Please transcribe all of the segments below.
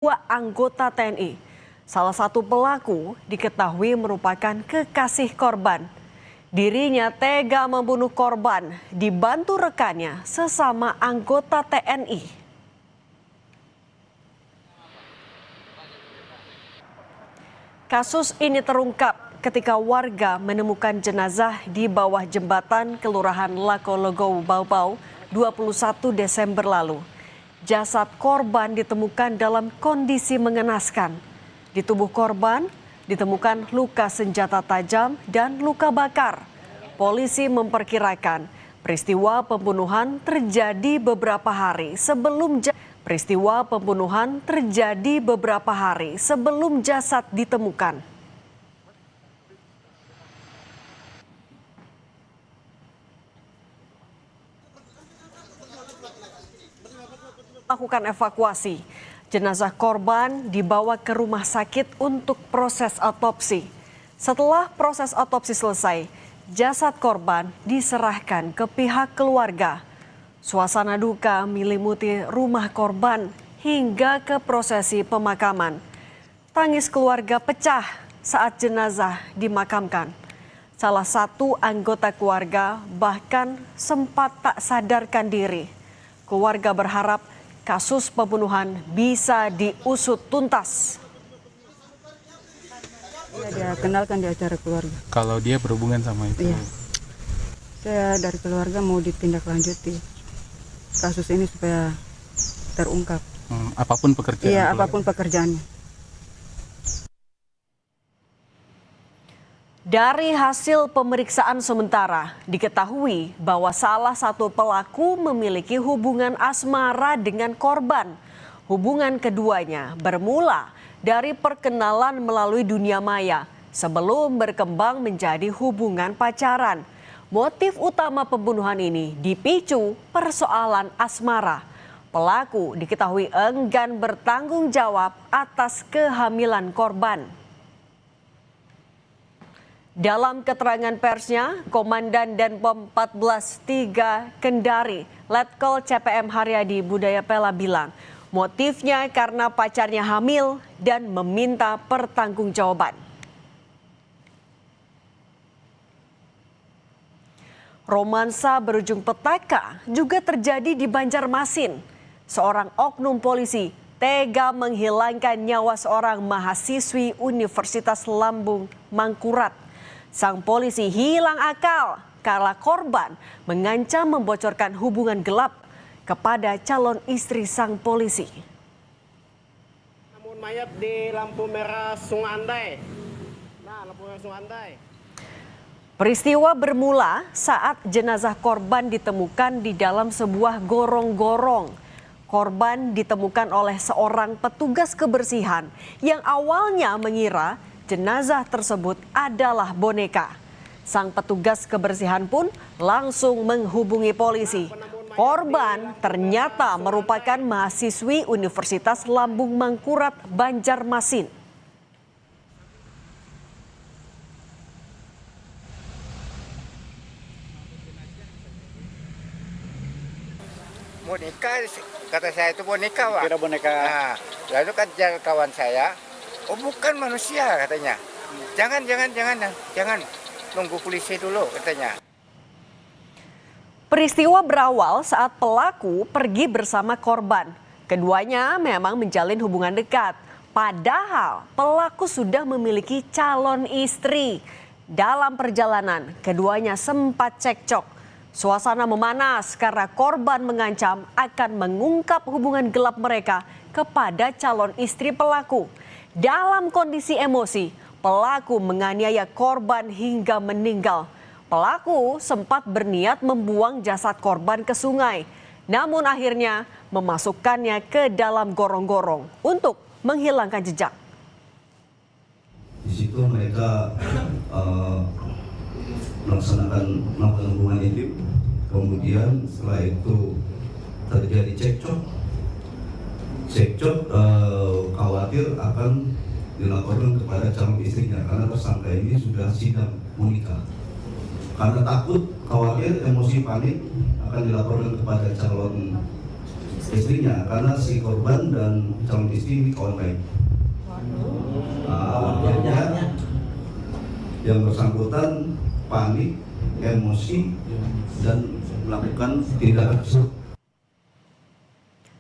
dua anggota TNI. Salah satu pelaku diketahui merupakan kekasih korban. Dirinya tega membunuh korban, dibantu rekannya sesama anggota TNI. Kasus ini terungkap ketika warga menemukan jenazah di bawah jembatan Kelurahan Lakologo, Baubau, 21 Desember lalu. Jasad korban ditemukan dalam kondisi mengenaskan. Di tubuh korban ditemukan luka senjata tajam dan luka bakar. Polisi memperkirakan peristiwa pembunuhan terjadi beberapa hari sebelum jasad ditemukan. Lakukan evakuasi. Jenazah korban dibawa ke rumah sakit untuk proses otopsi. Setelah proses otopsi selesai, jasad korban diserahkan ke pihak keluarga. Suasana duka menyelimuti rumah korban hingga ke prosesi pemakaman. Tangis keluarga pecah saat jenazah dimakamkan. Salah satu anggota keluarga bahkan sempat tak sadarkan diri. Keluarga berharap kasus pembunuhan bisa diusut tuntas. Ya, dia kenalkan di acara keluarga. Kalau dia berhubungan sama itu? Iya. Saya dari keluarga mau ditindaklanjuti kasus ini supaya terungkap. Apapun pekerjaan? Iya, apapun pekerjaannya. Dari hasil pemeriksaan sementara, diketahui bahwa salah satu pelaku memiliki hubungan asmara dengan korban. Hubungan keduanya bermula dari perkenalan melalui dunia maya sebelum berkembang menjadi hubungan pacaran. Motif utama pembunuhan ini dipicu persoalan asmara. Pelaku diketahui enggan bertanggung jawab atas kehamilan korban. Dalam keterangan persnya, Komandan Denpom 14 3 Kendari, Letkol CPM Haryadi Budaya Pela bilang, motifnya karena pacarnya hamil dan meminta pertanggungjawaban. Romansa berujung petaka juga terjadi di Banjarmasin. Seorang oknum polisi tega menghilangkan nyawa seorang mahasiswi Universitas Lambung Mangkurat. Sang polisi hilang akal karena korban mengancam membocorkan hubungan gelap kepada calon istri sang polisi. Namun mayat di lampu merah Sungai Andai. Lampu merah Sungai Andai. Peristiwa bermula saat jenazah korban ditemukan di dalam sebuah gorong-gorong. Korban ditemukan oleh seorang petugas kebersihan yang awalnya mengira jenazah tersebut adalah boneka. Sang petugas kebersihan pun langsung menghubungi polisi. Korban ternyata merupakan mahasiswi Universitas Lambung Mangkurat, Banjarmasin. Boneka, kata saya itu boneka, Pak. Kira boneka. Nah, lalu kan kawan saya, oh bukan manusia katanya. Jangan nunggu polisi dulu katanya. Peristiwa berawal saat pelaku pergi bersama korban. Keduanya memang menjalin hubungan dekat. Padahal pelaku sudah memiliki calon istri. Dalam perjalanan, keduanya sempat cekcok. Suasana memanas karena korban mengancam akan mengungkap hubungan gelap mereka kepada calon istri pelaku. Dalam kondisi emosi, pelaku menganiaya korban hingga meninggal. Pelaku sempat berniat membuang jasad korban ke sungai, namun akhirnya memasukkannya ke dalam gorong-gorong untuk menghilangkan jejak. Di situ mereka melakukan hubungan intim, kemudian setelah itu terjadi cekcok khawatir akan dilaporkan kepada calon istrinya karena tersangka ini sudah sidang menikah. Karena takut, khawatir, emosi, panik akan dilaporkan kepada calon istrinya karena si korban dan calon istri ini kawan baik. Akhirnya yang bersangkutan panik, emosi, dan melakukan tindakan tersebut.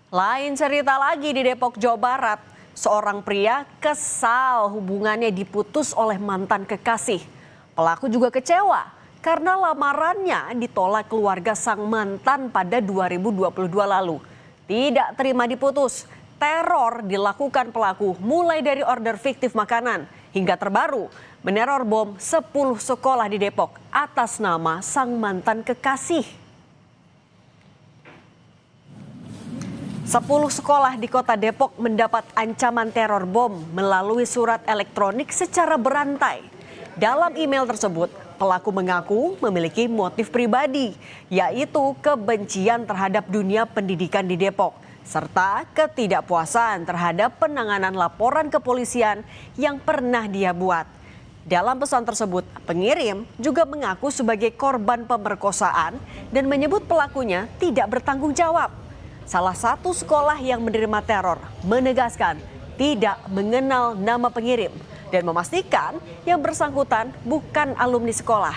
Lain cerita lagi di Depok, Jawa Barat. Seorang pria kesal hubungannya diputus oleh mantan kekasih. Pelaku juga kecewa karena lamarannya ditolak keluarga sang mantan pada 2022 lalu. Tidak terima diputus, teror dilakukan pelaku mulai dari order fiktif makanan hingga terbaru meneror bom 10 sekolah di Depok atas nama sang mantan kekasih. 10 sekolah di kota Depok mendapat ancaman teror bom melalui surat elektronik secara berantai. Dalam email tersebut, pelaku mengaku memiliki motif pribadi, yaitu kebencian terhadap dunia pendidikan di Depok, serta ketidakpuasan terhadap penanganan laporan kepolisian yang pernah dia buat. Dalam pesan tersebut, pengirim juga mengaku sebagai korban pemerkosaan dan menyebut pelakunya tidak bertanggung jawab. Salah satu sekolah yang menerima teror menegaskan tidak mengenal nama pengirim dan memastikan yang bersangkutan bukan alumni sekolah.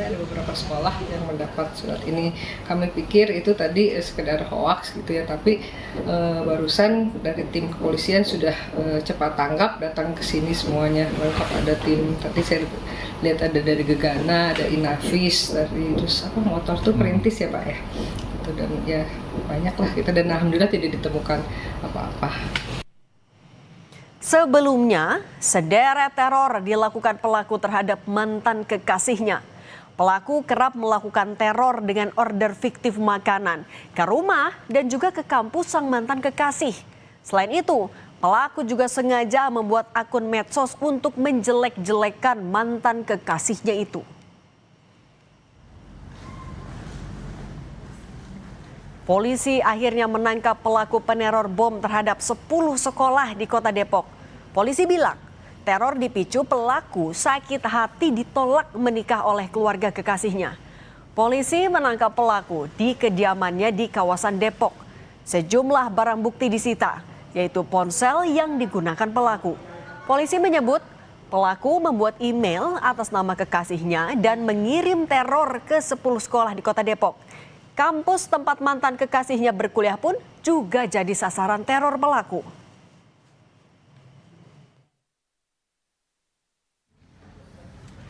Ada beberapa sekolah yang mendapat surat ini. Kami pikir itu tadi sekedar hoaks gitu ya, tapi barusan dari tim kepolisian sudah cepat tanggap, datang ke sini semuanya. Lengkap, ada tim, tadi saya lihat ada dari Gegana, ada Inavis, dari terus apa motor tuh perintis ya Pak ya. Itu dan ya banyak lah kita, dan alhamdulillah tidak ditemukan apa-apa. Sebelumnya, sederet teror dilakukan pelaku terhadap mantan kekasihnya. Pelaku kerap melakukan teror dengan order fiktif makanan ke rumah dan juga ke kampus sang mantan kekasih. Selain itu, pelaku juga sengaja membuat akun medsos untuk menjelek-jelekan mantan kekasihnya itu. Polisi akhirnya menangkap pelaku peneror bom terhadap 10 sekolah di kota Depok. Polisi bilang, teror dipicu pelaku sakit hati ditolak menikah oleh keluarga kekasihnya. Polisi menangkap pelaku di kediamannya di kawasan Depok. Sejumlah barang bukti disita, yaitu ponsel yang digunakan pelaku. Polisi menyebut pelaku membuat email atas nama kekasihnya dan mengirim teror ke 10 sekolah di kota Depok. Kampus tempat mantan kekasihnya berkuliah pun juga jadi sasaran teror pelaku.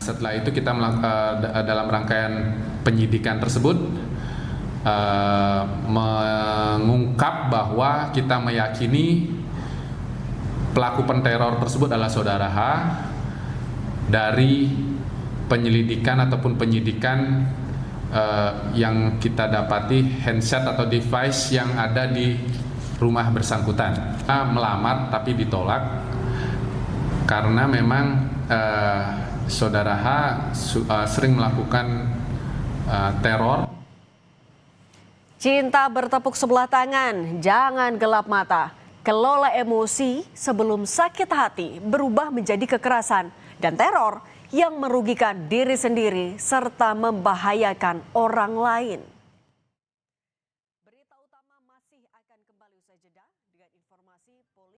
Setelah itu kita dalam rangkaian penyidikan tersebut mengungkap bahwa kita meyakini pelaku penteror tersebut adalah saudara H dari penyelidikan ataupun penyidikan yang kita dapati handset atau device yang ada di rumah bersangkutan. Kita melamar tapi ditolak karena memang saudara H sering melakukan teror. Cinta bertepuk sebelah tangan, jangan gelap mata. Kelola emosi sebelum sakit hati berubah menjadi kekerasan dan teror yang merugikan diri sendiri serta membahayakan orang lain.